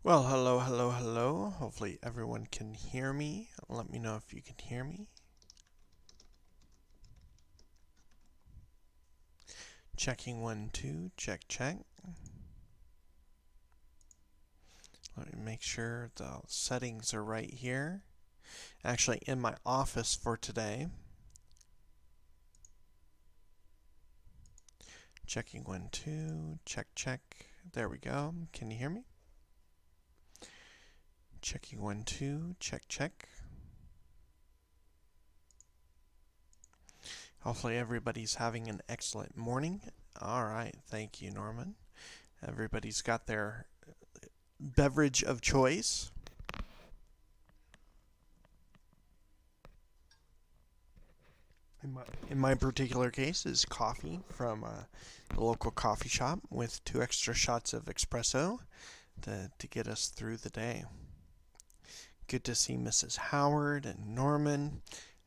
Well, hello, hello, hello. Hopefully everyone can hear me. Let me know if you can hear me. Checking 1, 2, check, check. Let me make sure the settings are right here. Actually, in my office for today. Checking 1, 2, check, check. There we go. Can you hear me? Checking 1, 2, check, check. Hopefully everybody's having an excellent morning. All right, thank you, Norman. Everybody's got their beverage of choice. In my particular case is coffee from the local coffee shop with 2 extra shots of espresso to get us through the day. Good to see Mrs. Howard and Norman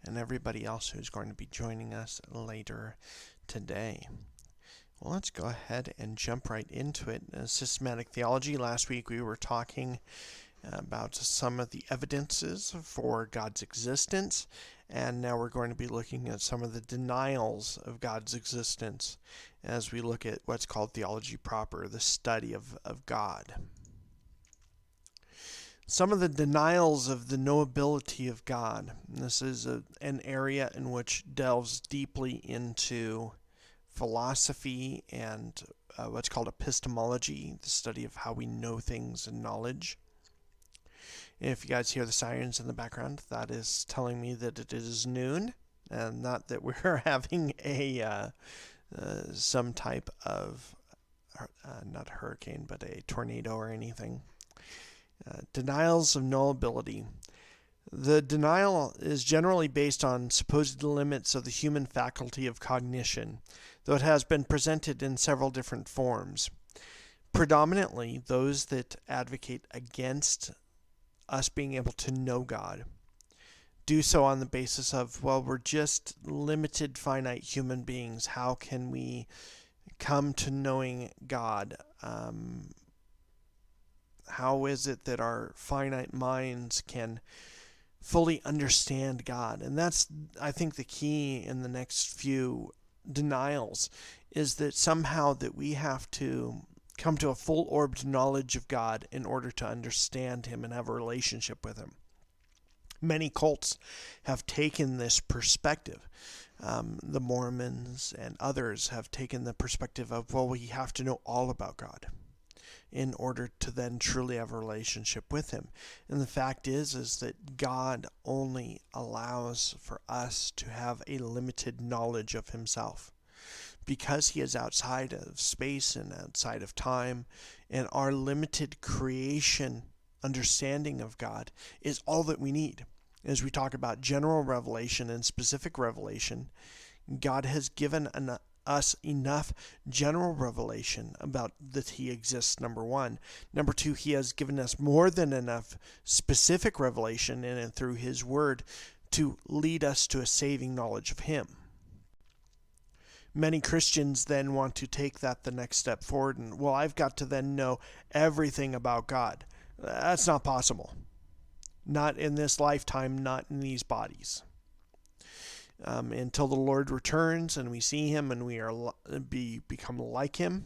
and everybody else who's going to be joining us later today. Well, let's go ahead and jump right into it. Systematic theology. Last week we were talking about some of the evidences for God's existence, and now we're going to be looking at some of the denials of God's existence as we look at what's called theology proper, the study of God. Some of the denials of the knowability of God. This is an area in which delves deeply into philosophy and what's called epistemology, the study of how we know things and knowledge. If you guys hear the sirens in the background, that is telling me that it is noon, and not that we're having a some type of not a hurricane, but a tornado or anything. Denials of knowability. The denial is generally based on supposed limits of the human faculty of cognition, though it has been presented in several different forms. Predominantly, those that advocate against us being able to know God do so on the basis of, well, we're just limited, finite human beings. How can we come to knowing God? How is it that our finite minds can fully understand God? And that's, I think, the key in the next few denials, is that somehow that we have to come to a full-orbed knowledge of God in order to understand Him and have a relationship with Him. Many cults have taken this perspective. The Mormons and others have taken the perspective of, well, we have to know all about God in order to then truly have a relationship with Him. And the fact is that God only allows for us to have a limited knowledge of Himself, because He is outside of space and outside of time, and our limited creation understanding of God is all that we need. As we talk about general revelation and specific revelation, God has given us enough general revelation about that He exists, number one. Number two, He has given us more than enough specific revelation in and through His Word to lead us to a saving knowledge of Him. Many Christians then want to take that the next step forward and, well, I've got to then know everything about God. That's not possible. Not in this lifetime, not in these bodies. Until the Lord returns and we see Him and we are become like Him,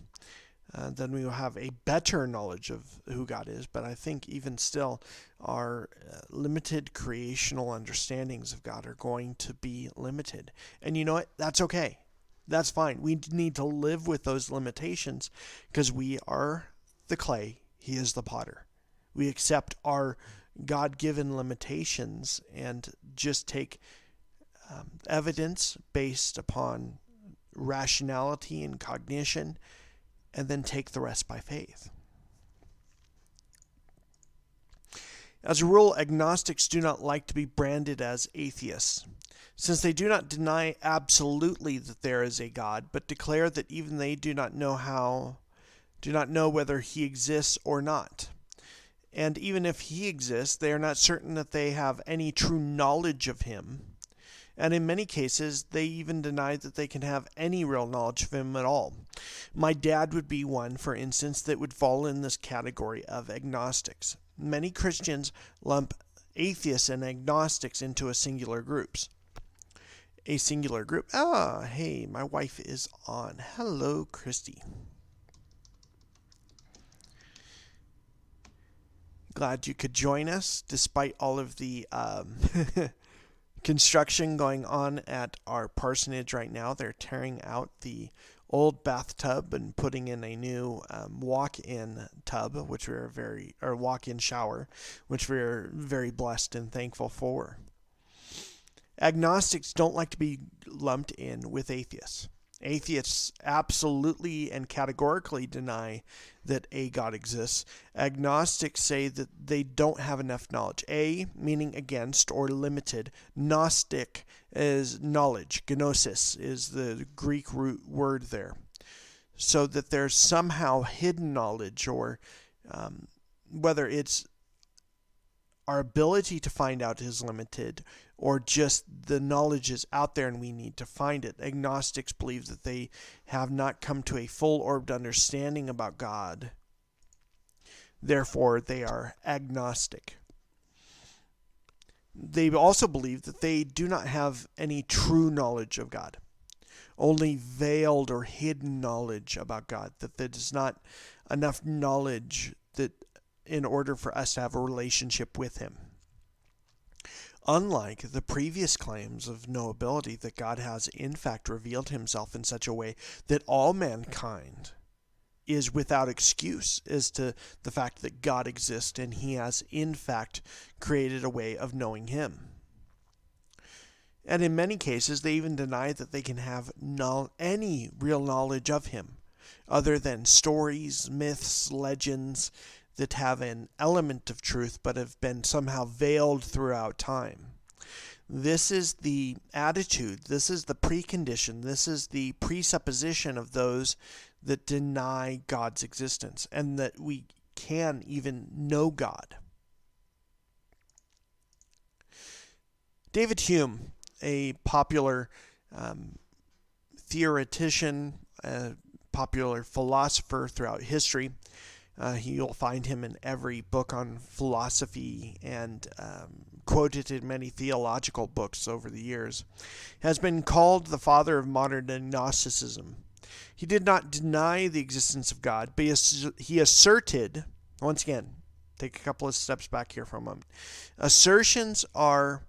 then we will have a better knowledge of who God is. But I think even still, our limited creational understandings of God are going to be limited. And you know what? That's okay. That's fine. We need to live with those limitations because we are the clay. He is the potter. We accept our God-given limitations and just take evidence based upon rationality and cognition, and then take the rest by faith. As a rule, agnostics do not like to be branded as atheists, since they do not deny absolutely that there is a God, but declare that even they do not know whether He exists or not. And even if He exists, they are not certain that they have any true knowledge of Him, And in many cases, they even deny that they can have any real knowledge of him at all. My dad would be one, for instance, that would fall in this category of agnostics. Many Christians lump atheists and agnostics into a singular group. Hey, my wife is on. Hello, Christy. Glad you could join us despite all of the construction going on at our parsonage right now. They're tearing out the old bathtub and putting in a new walk-in tub, walk-in shower, which we're very blessed and thankful for. Agnostics don't like to be lumped in with atheists. Atheists absolutely and categorically deny that a God exists. Agnostics say that they don't have enough knowledge. A, meaning against or limited. Gnostic is knowledge. Gnosis is the Greek root word there. So that there's somehow hidden knowledge, or whether it's our ability to find out is limited, or just the knowledge is out there and we need to find it. Agnostics believe that they have not come to a full-orbed understanding about God. Therefore, they are agnostic. They also believe that they do not have any true knowledge of God, only veiled or hidden knowledge about God, that there is not enough knowledge that in order for us to have a relationship with him. Unlike the previous claims of knowability, that God has in fact revealed himself in such a way that all mankind is without excuse as to the fact that God exists, and he has in fact created a way of knowing him. And in many cases, they even deny that they can have any real knowledge of him, other than stories, myths, legends, that have an element of truth but have been somehow veiled throughout time. This is the attitude, this is the precondition, this is the presupposition of those that deny God's existence and that we can even know God. David Hume, a popular theoretician, a popular philosopher throughout history, you'll find him in every book on philosophy and quoted in many theological books over the years, has been called the father of modern agnosticism. He did not deny the existence of God, but he asserted, once again, take a couple of steps back here for a moment. Assertions are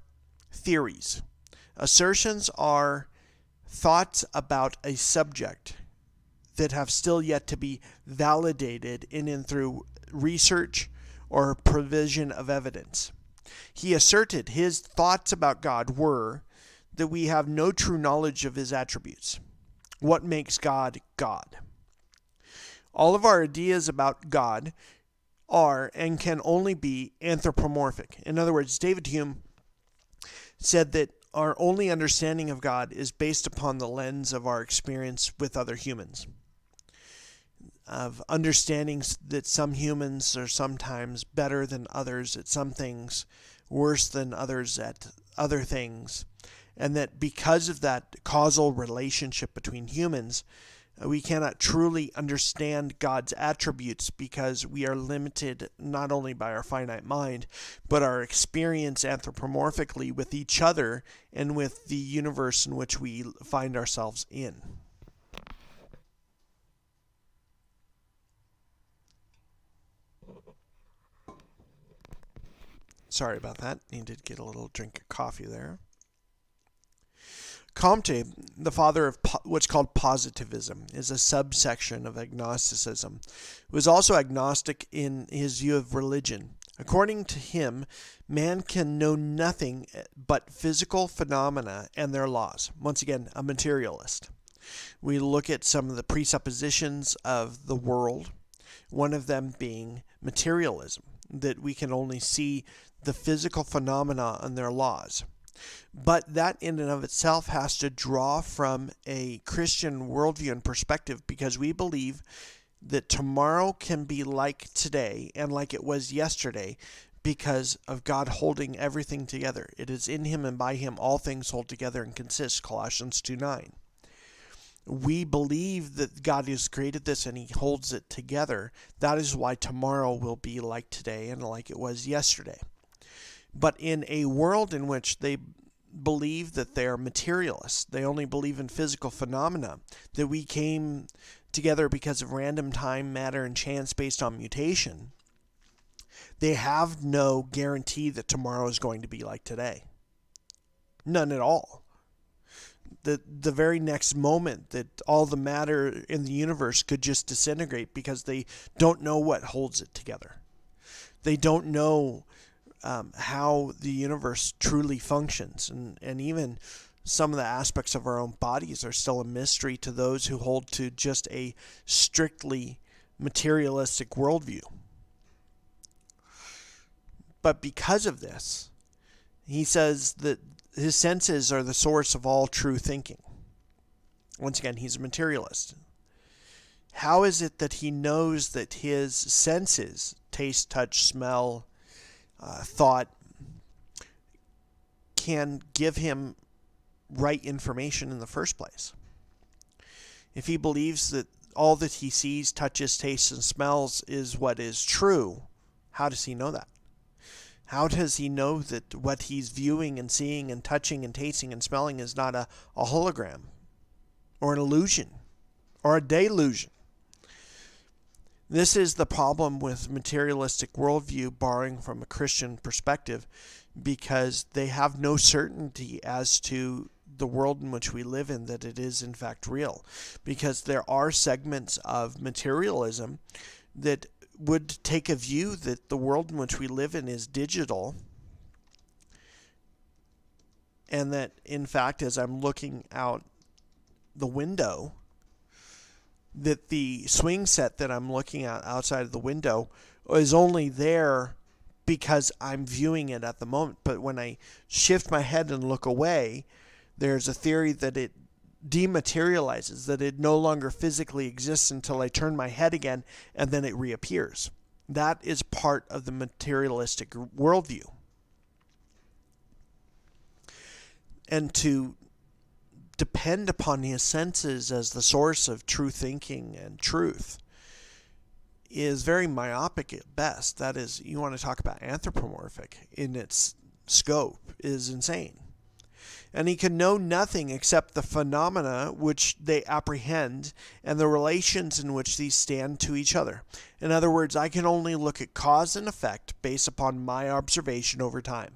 theories. Assertions are thoughts about a subject that have still yet to be validated in and through research or provision of evidence. He asserted his thoughts about God were that we have no true knowledge of his attributes. What makes God God? All of our ideas about God are and can only be anthropomorphic. In other words, David Hume said that our only understanding of God is based upon the lens of our experience with other humans, of understanding that some humans are sometimes better than others at some things, worse than others at other things, and that because of that causal relationship between humans, we cannot truly understand God's attributes because we are limited not only by our finite mind, but our experience anthropomorphically with each other and with the universe in which we find ourselves in. Sorry about that. Needed to get a little drink of coffee there. Comte, the father of what's called positivism, is a subsection of agnosticism, was also agnostic in his view of religion. According to him, man can know nothing but physical phenomena and their laws. Once again, a materialist. We look at some of the presuppositions of the world, one of them being materialism, that we can only see the physical phenomena and their laws. But that in and of itself has to draw from a Christian worldview and perspective, because we believe that tomorrow can be like today and like it was yesterday, because of God holding everything together. It is in him and by him all things hold together and consist, Colossians 2:9. We believe that God has created this and he holds it together. That is why tomorrow will be like today and like it was yesterday. But in a world in which they believe that they are materialists, they only believe in physical phenomena, that we came together because of random time, matter, and chance based on mutation, they have no guarantee that tomorrow is going to be like today. None at all. The very next moment that all the matter in the universe could just disintegrate because they don't know what holds it together. They don't know how the universe truly functions. And even some of the aspects of our own bodies are still a mystery to those who hold to just a strictly materialistic worldview. But because of this, he says that his senses are the source of all true thinking. Once again, he's a materialist. How is it that he knows that his senses, taste, touch, smell, thought, can give him right information in the first place? If he believes that all that he sees, touches, tastes, and smells is what is true, how does he know that? How does he know that what he's viewing and seeing and touching and tasting and smelling is not a hologram or an illusion or a delusion? This is the problem with materialistic worldview borrowing from a Christian perspective, because they have no certainty as to the world in which we live in, that it is in fact real. Because there are segments of materialism that would take a view that the world in which we live in is digital, and that in fact, as I'm looking out the window, that the swing set that I'm looking at outside of the window is only there because I'm viewing it at the moment. But when I shift my head and look away, there's a theory that it dematerializes, that it no longer physically exists until I turn my head again and then it reappears. That is part of the materialistic worldview. And to depend upon his senses as the source of true thinking and truth is very myopic at best. That is, you want to talk about anthropomorphic in its scope, is insane. And he can know nothing except the phenomena which they apprehend and the relations in which these stand to each other. In other words, I can only look at cause and effect based upon my observation over time.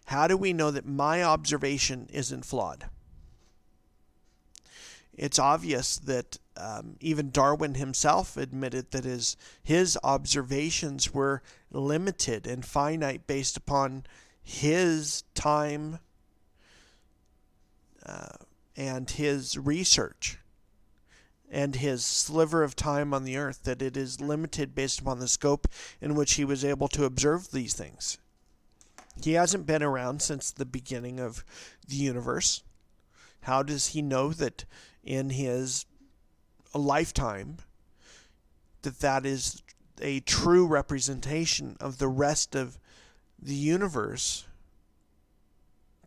How do we know that my observation isn't flawed? It's obvious that even Darwin himself admitted that his observations were limited and finite based upon his time and his research and his sliver of time on the earth, that it is limited based upon the scope in which he was able to observe these things. He hasn't been around since the beginning of the universe. How does he know that in his lifetime that is a true representation of the rest of the universe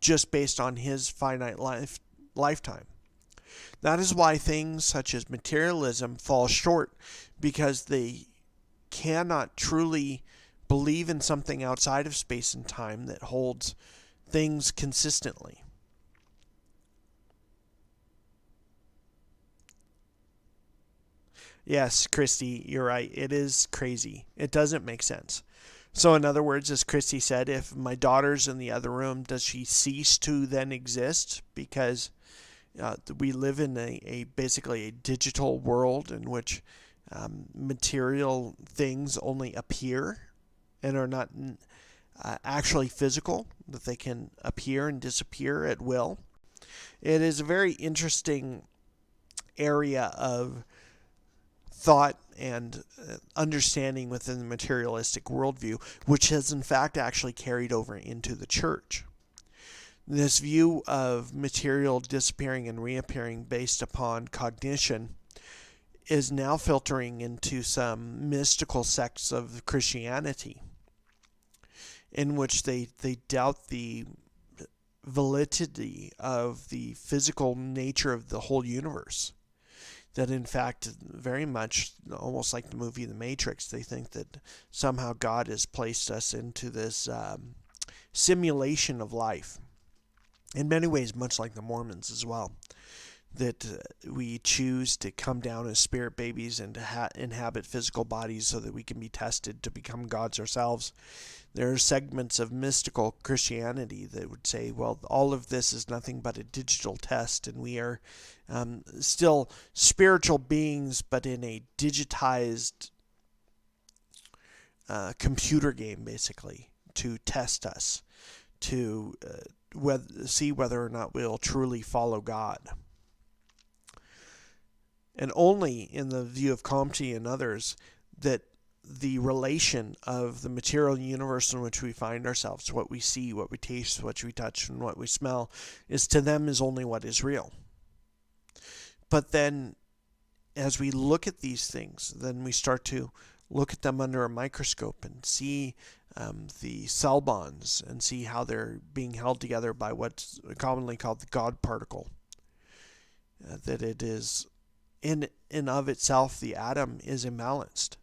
just based on his finite lifetime? That is why things such as materialism fall short, because they cannot truly believe in something outside of space and time that holds things consistently. Yes, Christy, you're right. It is crazy. It doesn't make sense. So in other words, as Christy said, if my daughter's in the other room, does she cease to then exist? Because we live in a basically a digital world in which material things only appear and are not actually physical, that they can appear and disappear at will. It is a very interesting area of thought and understanding within the materialistic worldview, which has in fact actually carried over into the church. This view of material disappearing and reappearing based upon cognition is now filtering into some mystical sects of Christianity. in which they doubt the validity of the physical nature of the whole universe. That in fact, very much almost like the movie The Matrix, they think that somehow God has placed us into this simulation of life. In many ways, much like the Mormons as well, that we choose to come down as spirit babies and to inhabit physical bodies so that we can be tested to become gods ourselves. There are segments of mystical Christianity that would say, well, all of this is nothing but a digital test, and we are still spiritual beings, but in a digitized computer game, basically, to test us, to see whether or not we'll truly follow God. And only in the view of Comte and others that the relation of the material universe in which we find ourselves, what we see, what we taste, what we touch, and what we smell, is to them is only what is real. But then, as we look at these things, then we start to look at them under a microscope and see the cell bonds and see how they're being held together by what's commonly called the God particle. That it is, in and of itself, the atom is imbalanced.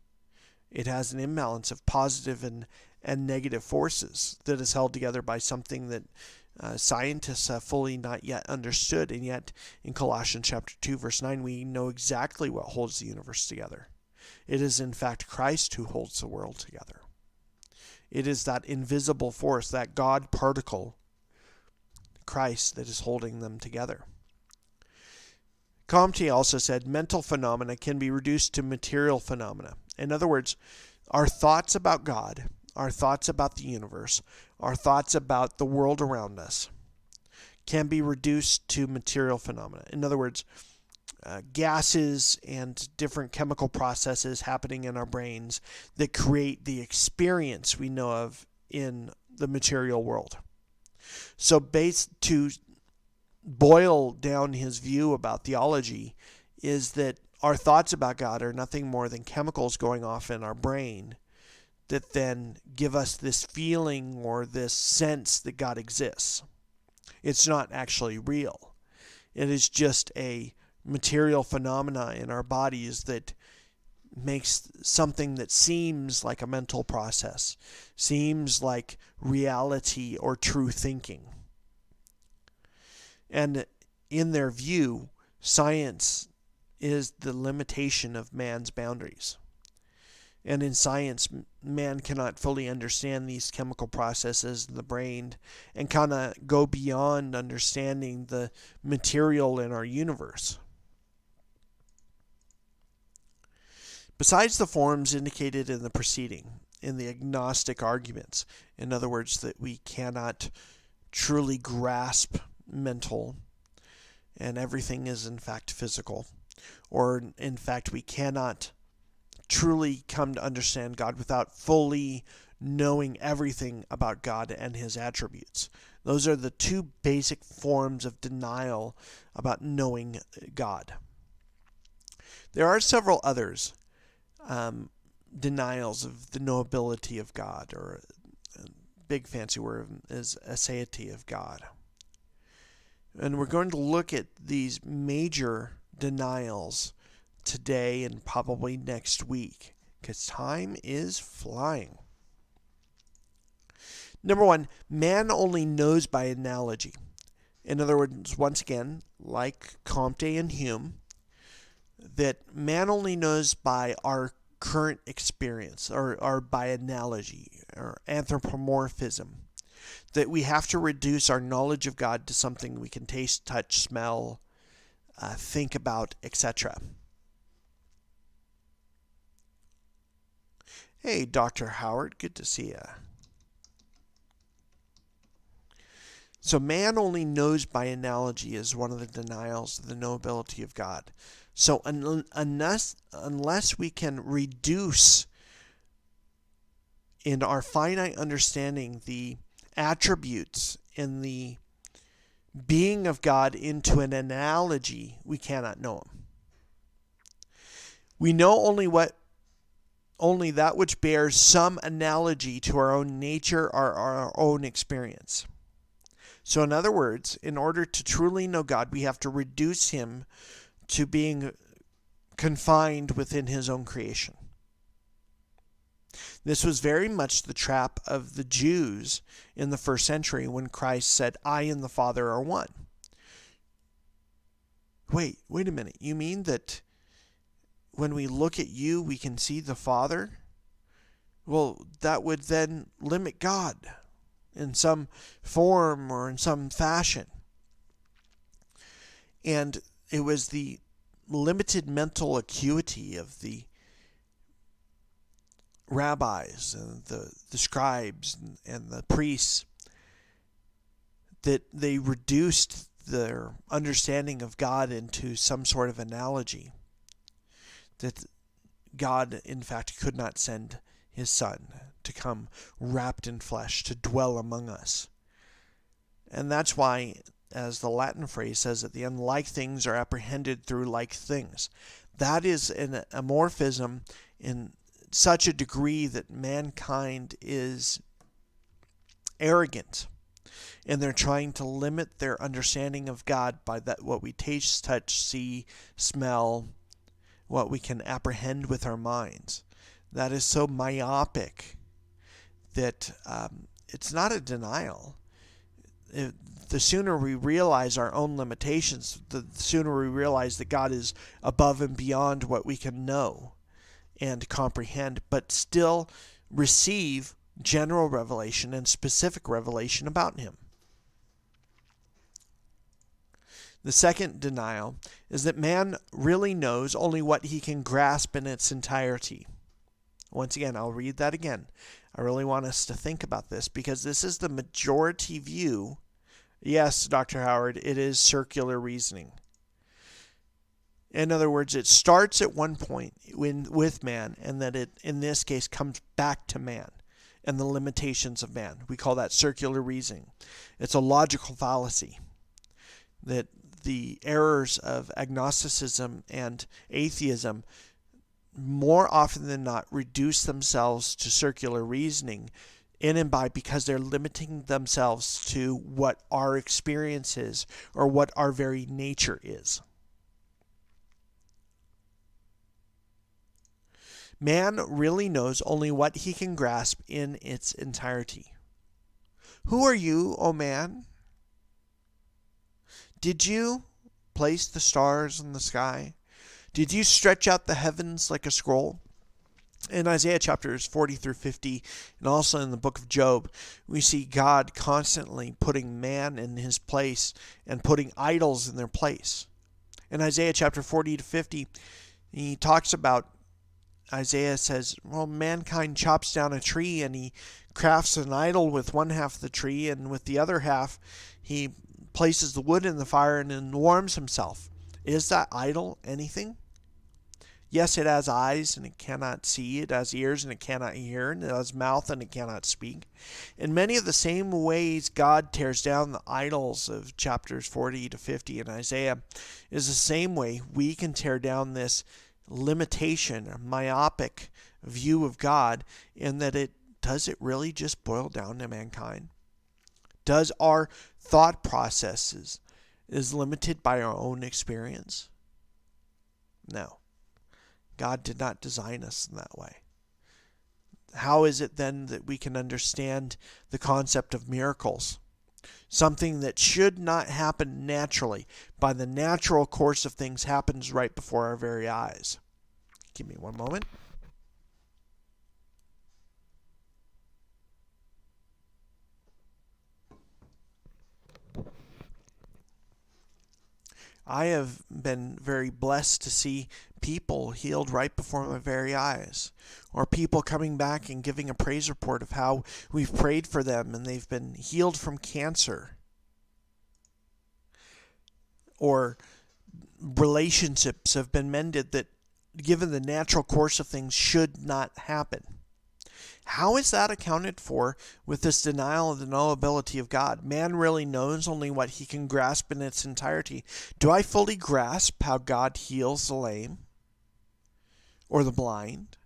It has an imbalance of positive and negative forces that is held together by something that scientists have fully not yet understood. And yet, in Colossians chapter 2, verse 9, we know exactly what holds the universe together. It is, in fact, Christ who holds the world together. It is that invisible force, that God particle, Christ, that is holding them together. Comte also said mental phenomena can be reduced to material phenomena. In other words, our thoughts about God, our thoughts about the universe, our thoughts about the world around us can be reduced to material phenomena. In other words, gases and different chemical processes happening in our brains that create the experience we know of in the material world. So to boil down his view about theology is that our thoughts about God are nothing more than chemicals going off in our brain that then give us this feeling or this sense that God exists. It's not actually real. It is just a material phenomena in our bodies that makes something that seems like a mental process, seems like reality or true thinking. And in their view, science is the limitation of man's boundaries. And in science, man cannot fully understand these chemical processes in the brain and kind of go beyond understanding the material in our universe. Besides the forms indicated in the preceding, in the agnostic arguments, in other words, that we cannot truly grasp mental and everything is in fact physical, or in fact we cannot truly come to understand God without fully knowing everything about God and his attributes. Those are the two basic forms of denial about knowing God. There are several others, denials of the knowability of God, or a big fancy word is aseity of God. And we're going to look at these major denials today and probably next week, because time is flying. Number one, man only knows by analogy. In other words, once again, like Comte and Hume, that man only knows by our current experience, or by analogy, or anthropomorphism. That we have to reduce our knowledge of God to something we can taste, touch, smell, think about, etc. Hey, Dr. Howard, good to see you. So man only knows by analogy is one of the denials of the knowability of God. So unless we can reduce in our finite understanding the attributes in the being of God into an analogy, we cannot know him. We know only what only that which bears some analogy to our own nature or our own experience. So in other words, in order to truly know God, we have to reduce him to being confined within his own creation. This was very much the trap of the Jews in the first century when Christ said, I and the Father are one. Wait a minute. You mean that when we look at you, we can see the Father? Well, that would then limit God in some form or in some fashion. And it was the limited mental acuity of the rabbis and the scribes and the priests that they reduced their understanding of God into some sort of analogy, that God in fact could not send his Son to come wrapped in flesh to dwell among us. And that's why, as the Latin phrase says at the end, like things are apprehended through like things. That is an amorphism in such a degree that mankind is arrogant, and they're trying to limit their understanding of God by that what we taste, touch, see, smell, what we can apprehend with our minds. That is so myopic that it's not a denial. The sooner we realize our own limitations, the sooner we realize that God is above and beyond what we can know and comprehend, but still receive general revelation and specific revelation about him. The second denial is that man really knows only what he can grasp in its entirety. Once again, I'll read that again. I really want us to think about this because this is the majority view. Yes, Dr. Howard, it is circular reasoning. In other words, it starts at one point with man, and that it, in this case, comes back to man and the limitations of man. We call that circular reasoning. It's a logical fallacy that the errors of agnosticism and atheism more often than not reduce themselves to circular reasoning in and by because they're limiting themselves to what our experience is or what our very nature is. Man really knows only what he can grasp in its entirety. Who are you, O man? Did you place the stars in the sky? Did you stretch out the heavens like a scroll? In Isaiah chapters 40 through 50, and also in the book of Job, we see God constantly putting man in his place and putting idols in their place. In Isaiah chapter 40 to 50, he talks about, Isaiah says, well, mankind chops down a tree and he crafts an idol with one half of the tree, and with the other half he places the wood in the fire and then warms himself. Is that idol anything? Yes, it has eyes and it cannot see. It has ears and it cannot hear. And it has mouth and it cannot speak. In many of the same ways God tears down the idols of chapters 40 to 50 in Isaiah is the same way we can tear down this limitation, a myopic view of God, in that does it really just boil down to mankind? Does our thought processes is limited by our own experience? No. God did not design us in that way. How is it then that we can understand the concept of miracles? Something that should not happen naturally, by the natural course of things, happens right before our very eyes. Give me one moment. I have been very blessed to see people healed right before my very eyes, or people coming back and giving a praise report of how we've prayed for them and they've been healed from cancer, or relationships have been mended that, given the natural course of things, should not happen. How is that accounted for with this denial of the knowability of God? Man really knows only what he can grasp in its entirety. Do I fully grasp how God heals the lame or the blind?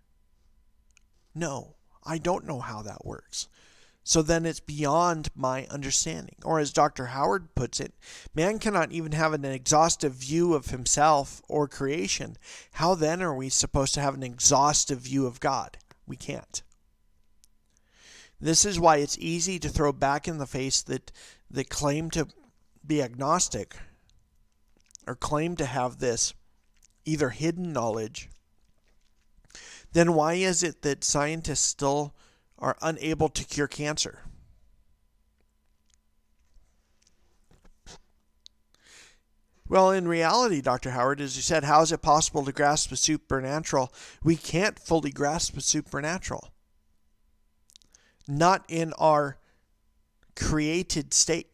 No, I don't know how that works. So then it's beyond my understanding. Or as Dr. Howard puts it, man cannot even have an exhaustive view of himself or creation. How then are we supposed to have an exhaustive view of God? We can't. This is why it's easy to throw back in the face that claim to be agnostic or claim to have this either hidden knowledge. Then why is it that scientists still are unable to cure cancer? Well, in reality, Dr. Howard, as you said, how is it possible to grasp the supernatural? We can't fully grasp the supernatural. Not in our created state.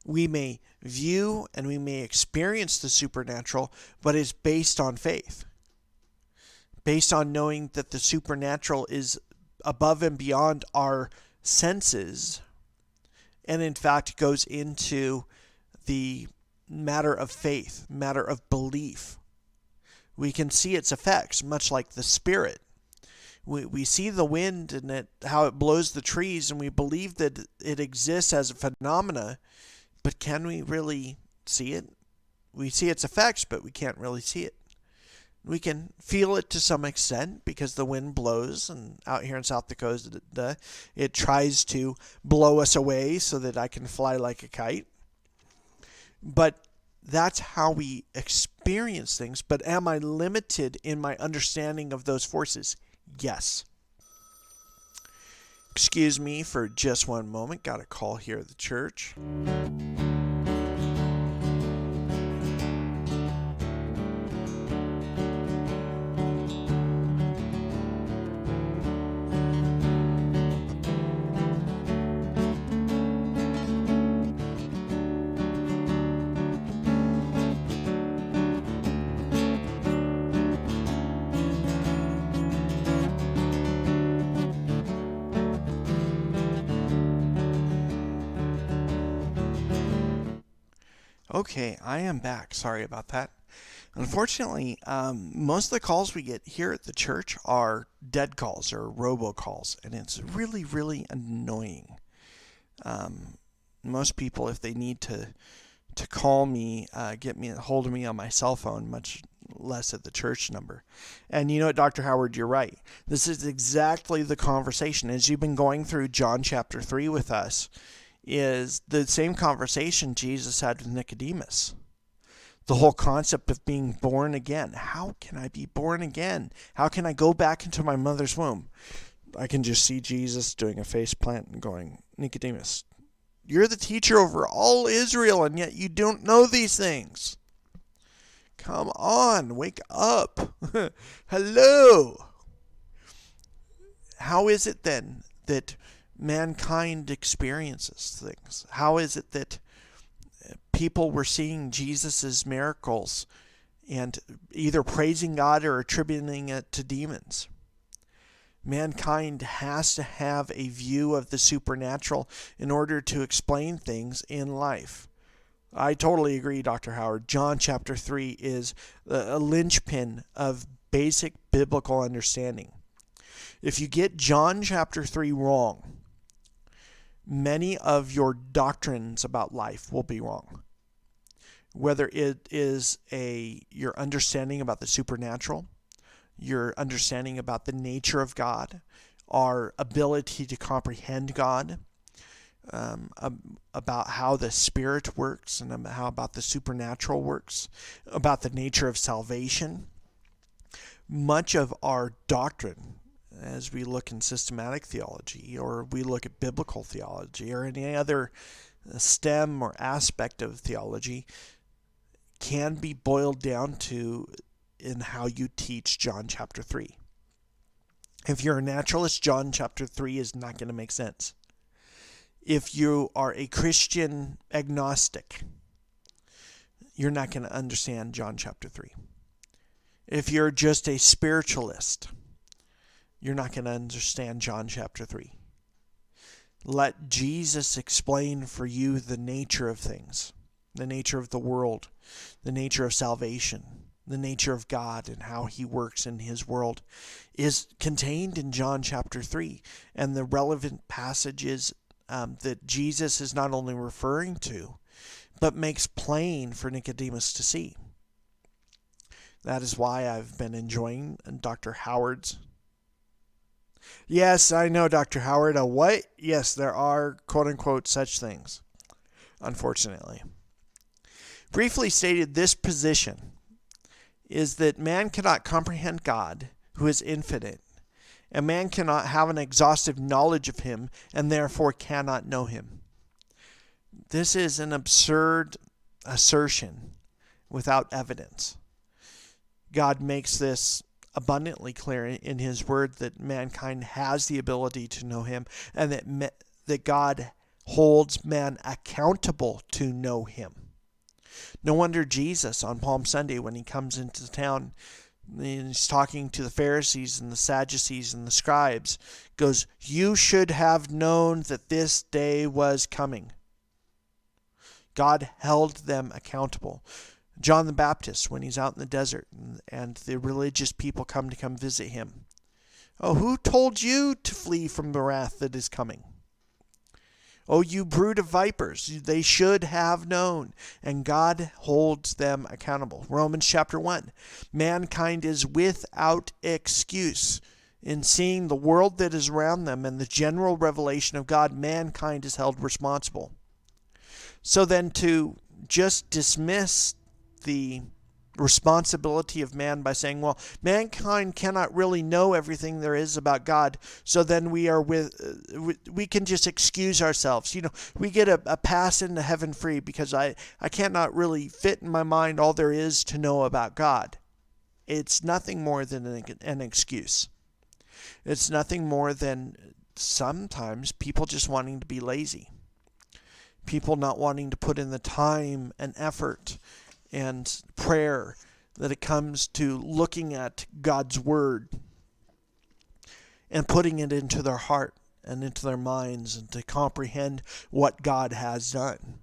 We may view and we may experience the supernatural, but it's based on faith. Based on knowing that the supernatural is above and beyond our senses, and in fact goes into the matter of faith, matter of belief. We can see its effects, much like the Spirit. We see the wind and how it blows the trees, and we believe that it exists as a phenomena, but can we really see it? We see its effects, but we can't really see it. We can feel it to some extent because the wind blows, and out here in South Dakota, it tries to blow us away so that I can fly like a kite. But that's how we experience things. But am I limited in my understanding of those forces? Yes. Excuse me for just one moment. Got a call here at the church. Okay, I am back. Sorry about that. Unfortunately, most of the calls we get here at the church are dead calls or robocalls, and it's really, really annoying. Most people, if they need to call me, get me a hold of me on my cell phone, much less at the church number. And you know what, Dr. Howard, you're right. This is exactly the conversation. As you've been going through John chapter 3 with us, is the same conversation Jesus had with Nicodemus. The whole concept of being born again. How can I be born again? How can I go back into my mother's womb? I can just see Jesus doing a face plant and going, Nicodemus, you're the teacher over all Israel, and yet you don't know these things. Come on, wake up. Hello. How is it then that mankind experiences things? How is it that people were seeing Jesus' miracles and either praising God or attributing it to demons? Mankind has to have a view of the supernatural in order to explain things in life. I totally agree, Dr. Howard. John chapter 3 is a linchpin of basic biblical understanding. If you get John chapter 3 wrong, many of your doctrines about life will be wrong. Whether it is your understanding about the supernatural, your understanding about the nature of God, our ability to comprehend God, about how the Spirit works and how about the supernatural works, about the nature of salvation. Much of our doctrine, as we look in systematic theology or we look at biblical theology or any other stem or aspect of theology, can be boiled down to in how you teach John chapter 3. If you're a naturalist, John chapter 3 is not going to make sense. If you are a Christian agnostic, you're not going to understand John chapter 3. If you're just a spiritualist, you're not going to understand John chapter 3. Let Jesus explain for you the nature of things, the nature of the world, the nature of salvation, the nature of God and how he works in his world, is contained in John chapter 3. And the relevant passages that Jesus is not only referring to, but makes plain for Nicodemus to see. That is why I've been enjoying Dr. Howard's. Yes, I know, Dr. Howard. A what? Yes, there are quote-unquote such things, unfortunately. Briefly stated, this position is that man cannot comprehend God, who is infinite, and man cannot have an exhaustive knowledge of him, and therefore cannot know him. This is an absurd assertion without evidence. God makes this abundantly clear in his word that mankind has the ability to know him, and that God holds man accountable to know him. No wonder Jesus on Palm Sunday, when he comes into the town, he's talking to the Pharisees and the Sadducees and the scribes, goes, "You should have known that this day was coming." God held them accountable. John the Baptist, when he's out in the desert and the religious people come visit him. "Oh, who told you to flee from the wrath that is coming? Oh, you brood of vipers, they should have known." And God holds them accountable. Romans chapter 1. Mankind is without excuse. In seeing the world that is around them and the general revelation of God, mankind is held responsible. So then to just dismiss the responsibility of man by saying, well, mankind cannot really know everything there is about God, so then we can just excuse ourselves. We get a pass into heaven free because I cannot really fit in my mind all there is to know about God. It's nothing more than an excuse. It's nothing more than sometimes people just wanting to be lazy. People not wanting to put in the time and effort and prayer that it comes to looking at God's word and putting it into their heart and into their minds and to comprehend what God has done.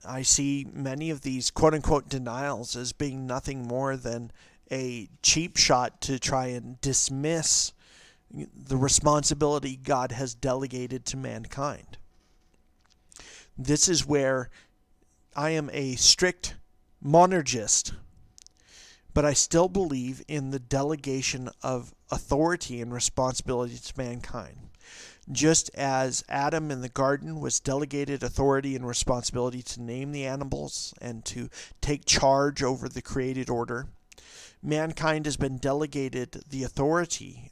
I see many of these quote-unquote denials as being nothing more than a cheap shot to try and dismiss the responsibility God has delegated to mankind. This is where I am a strict monergist, but I still believe in the delegation of authority and responsibility to mankind. Just as Adam in the garden was delegated authority and responsibility to name the animals and to take charge over the created order, mankind has been delegated the authority,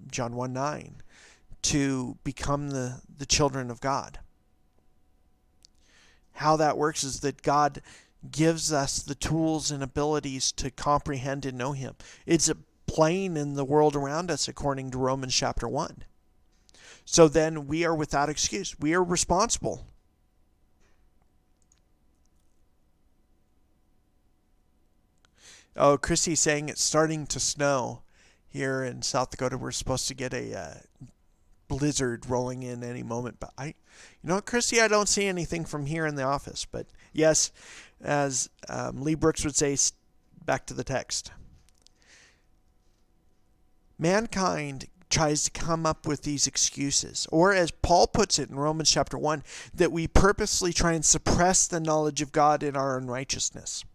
John 1:9, to become the children of God. How that works is that God gives us the tools and abilities to comprehend and know him. It's plain in the world around us according to Romans chapter 1. So then we are without excuse. We are responsible. Oh, Chrissy's saying it's starting to snow here in South Dakota. We're supposed to get a blizzard rolling in any moment, but Chrissy, I don't see anything from here in the office. But yes, as Lee Brooks would say, back to the text. Mankind tries to come up with these excuses, or as Paul puts it in Romans chapter 1, that we purposely try and suppress the knowledge of God in our unrighteousness.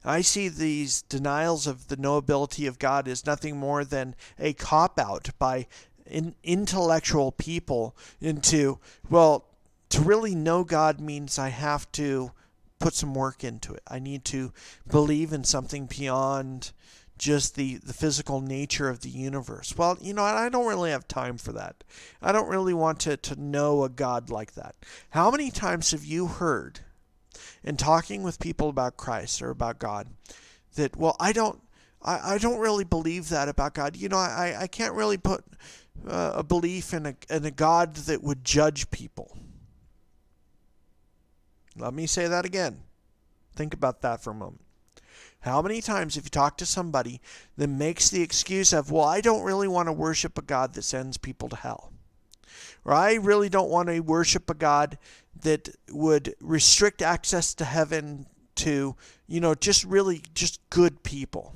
I see these denials of the knowability of God as nothing more than a cop-out by intellectual people into, well, to really know God means I have to put some work into it. I need to believe in something beyond just the physical nature of the universe. Well, I don't really have time for that. I don't really want to know a God like that. How many times have you heard in talking with people about Christ or about God that, well, I don't really believe that about God. I can't really put a belief in a God that would judge people. Let me say that again. Think about that for a moment. How many times have you talked to somebody that makes the excuse of, well, I don't really want to worship a God that sends people to hell? Or I really don't want to worship a God that would restrict access to heaven to, just good people.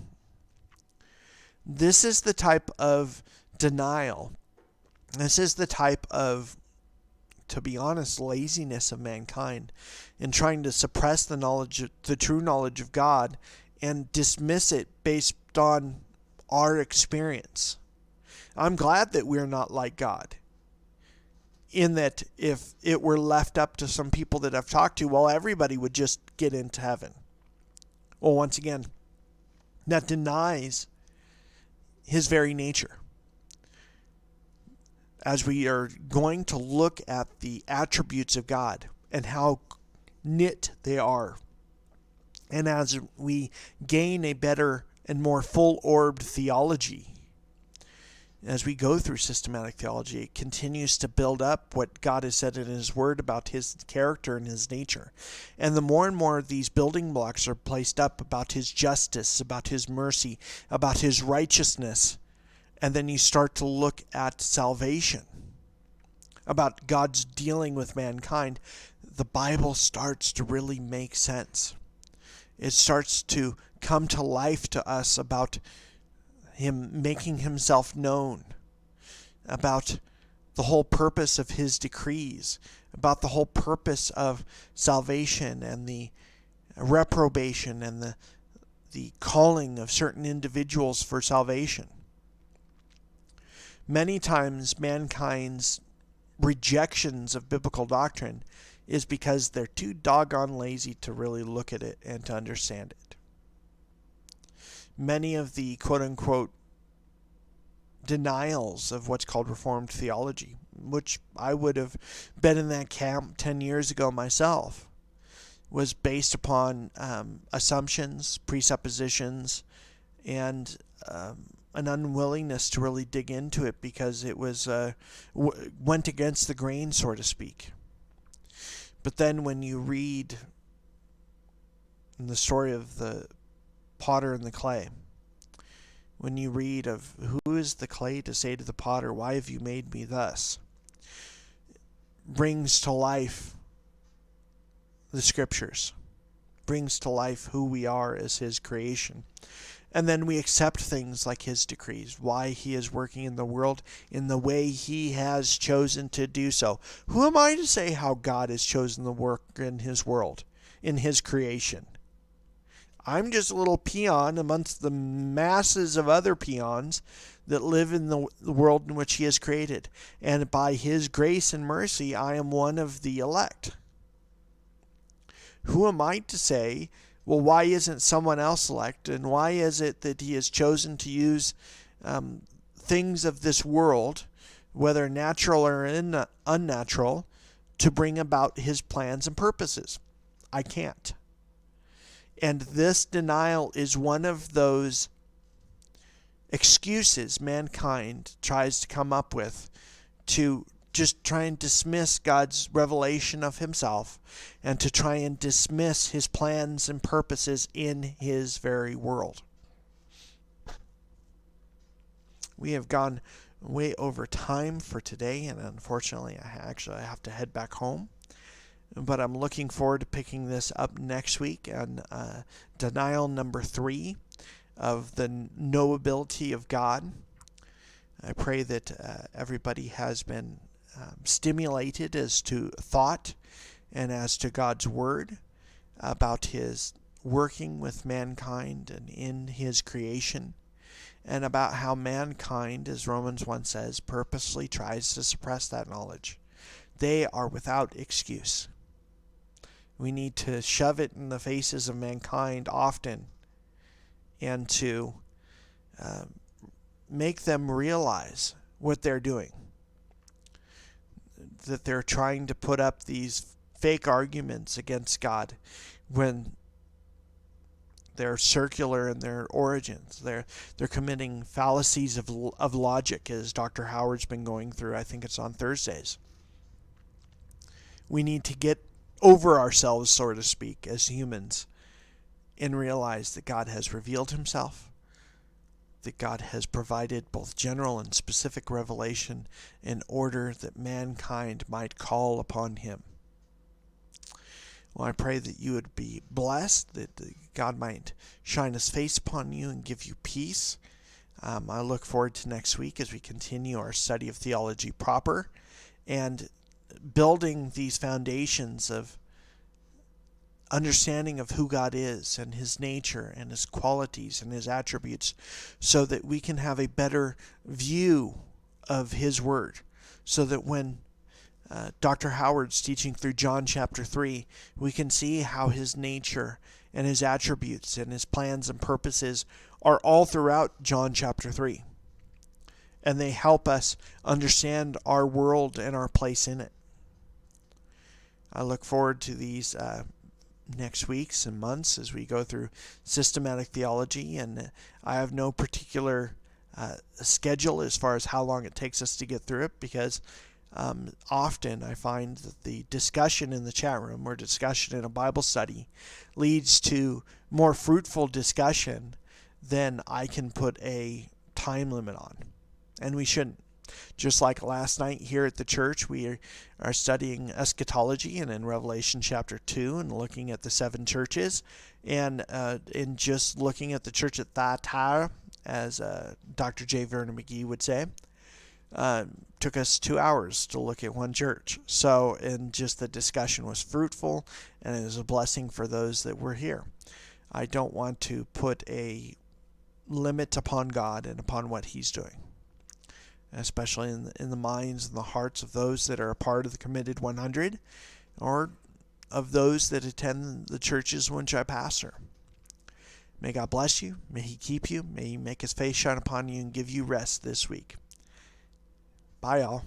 This is the type of denial. This is the type of, to be honest, laziness of mankind in trying to suppress the true knowledge of God and dismiss it based on our experience. I'm glad that we're not like God, in that if it were left up to some people that I've talked to, well, everybody would just get into heaven. Well, once again, that denies his very nature. As we are going to look at the attributes of God and how knit they are, and as we gain a better and more full-orbed theology, as we go through systematic theology, it continues to build up what God has said in his word about his character and his nature. And the more and more these building blocks are placed up about his justice, about his mercy, about his righteousness, and then you start to look at salvation, about God's dealing with mankind, the Bible starts to really make sense. It starts to come to life to us about him making himself known, about the whole purpose of his decrees, about the whole purpose of salvation and the reprobation and the calling of certain individuals for salvation. Many times mankind's rejections of biblical doctrine is because they're too doggone lazy to really look at it and to understand it. Many of the quote-unquote denials of what's called Reformed theology, which I would have been in that camp 10 years ago myself, was based upon assumptions, presuppositions, and an unwillingness to really dig into it because it was went against the grain, so to speak. But then when you read the story of the potter and the clay, when you read of who is the clay to say to the potter, why have you made me thus, brings to life the scriptures, brings to life who we are as his creation. And then we accept things like his decrees, why he is working in the world in the way he has chosen to do so. Who am I to say how God has chosen to work in his world, in his creation? I'm just a little peon amongst the masses of other peons that live in the world in which he has created. And by his grace and mercy, I am one of the elect. Who am I to say, well, why isn't someone else elect? And why is it that he has chosen to use things of this world, whether natural or unnatural, to bring about his plans and purposes? I can't. And this denial is one of those excuses mankind tries to come up with to just try and dismiss God's revelation of himself and to try and dismiss his plans and purposes in his very world. We have gone way over time for today, and unfortunately I have to head back home. But I'm looking forward to picking this up next week on denial number 3 of the knowability of God. I pray that everybody has been stimulated as to thought and as to God's word about his working with mankind and in his creation, and about how mankind, as Romans 1 says, purposely tries to suppress that knowledge. They are without excuse. We need to shove it in the faces of mankind often and to make them realize what they're doing. That they're trying to put up these fake arguments against God when they're circular in their origins. They're committing fallacies of logic, as Dr. Howard's been going through. I think it's on Thursdays. We need to get over ourselves, so to speak, as humans, and realize that God has revealed himself, that God has provided both general and specific revelation in order that mankind might call upon him. Well, I pray that you would be blessed, that God might shine his face upon you and give you peace. I look forward to next week as we continue our study of theology proper and building these foundations of understanding of who God is and his nature and his qualities and his attributes so that we can have a better view of his word, so that when Dr. Howard's teaching through John chapter 3, we can see how his nature and his attributes and his plans and purposes are all throughout John chapter 3. And they help us understand our world and our place in it. I look forward to these next weeks and months as we go through systematic theology, and I have no particular schedule as far as how long it takes us to get through it, because often I find that the discussion in the chat room or discussion in a Bible study leads to more fruitful discussion than I can put a time limit on, and we shouldn't. Just like last night here at the church, we are studying eschatology and in Revelation chapter 2 and looking at the 7 churches, and in just looking at the church at Thyatira, as Dr. J. Vernon McGee would say, took us 2 hours to look at one church. So, and just the discussion was fruitful, and it was a blessing for those that were here. I don't want to put a limit upon God and upon what he's doing, especially in the minds and the hearts of those that are a part of the Committed 100 or of those that attend the churches in which I pastor. May God bless you. May he keep you. May he make his face shine upon you and give you rest this week. Bye, y'all.